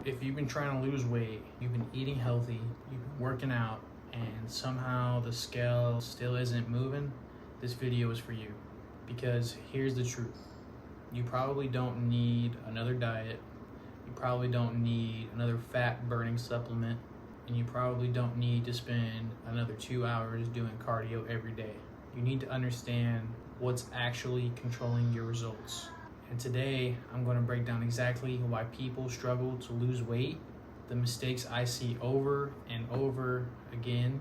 If you've been trying to lose weight, you've been eating healthy, you've been working out, and somehow the scale still isn't moving, this video is for you. Because here's the truth. You probably don't need another diet. You probably don't need another fat burning supplement. And you probably don't need to spend another 2 hours doing cardio every day. You need to understand what's actually controlling your results. And today, I'm going to break down exactly why people struggle to lose weight, the mistakes I see over and over again,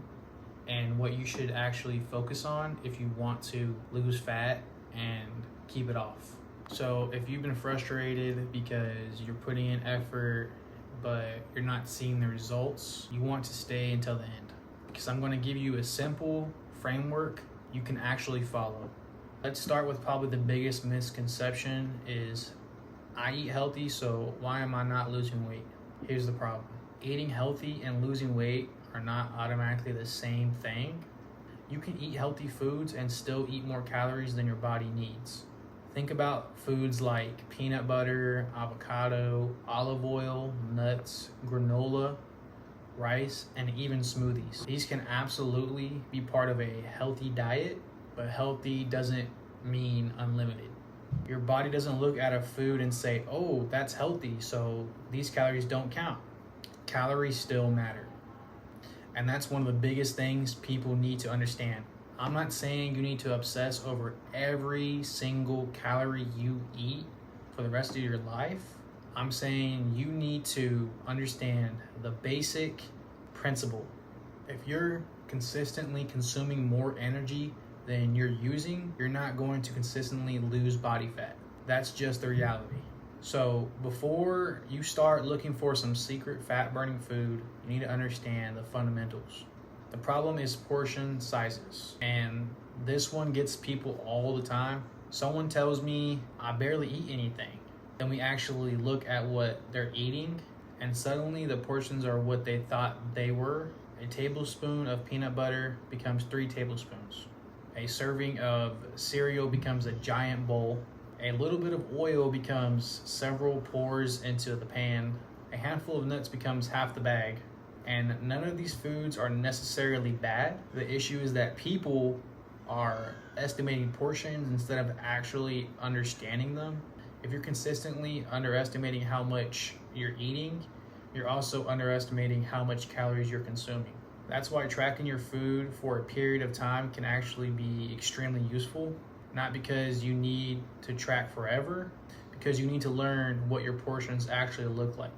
and what you should actually focus on if you want to lose fat and keep it off. So if you've been frustrated because you're putting in effort, but you're not seeing the results, you want to stay until the end. Because I'm going to give you a simple framework you can actually follow. Let's start with probably the biggest misconception is I eat healthy, so why am I not losing weight? Here's the problem. Eating healthy and losing weight are not automatically the same thing. You can eat healthy foods and still eat more calories than your body needs. Think about foods like peanut butter, avocado, olive oil, nuts, granola, rice, and even smoothies. These can absolutely be part of a healthy diet, but healthy doesn't mean unlimited. Your body doesn't look at a food and say, oh, that's healthy, so these calories don't count. Calories still matter. And that's one of the biggest things people need to understand. I'm not saying you need to obsess over every single calorie you eat for the rest of your life. I'm saying you need to understand the basic principle. If you're consistently consuming more energy than you're using, you're not going to consistently lose body fat. That's just the reality. So before you start looking for some secret fat burning food, you need to understand the fundamentals. The problem is portion sizes, and this one gets people all the time. Someone tells me I barely eat anything. Then we actually look at what they're eating, and suddenly the portions are what they thought they were. A tablespoon of peanut butter becomes 3 tablespoons. A serving of cereal becomes a giant bowl. A little bit of oil becomes several pours into the pan. A handful of nuts becomes half the bag. And none of these foods are necessarily bad. The issue is that people are estimating portions instead of actually understanding them. If you're consistently underestimating how much you're eating, you're also underestimating how much calories you're consuming. That's why tracking your food for a period of time can actually be extremely useful. Not because you need to track forever, because you need to learn what your portions actually look like.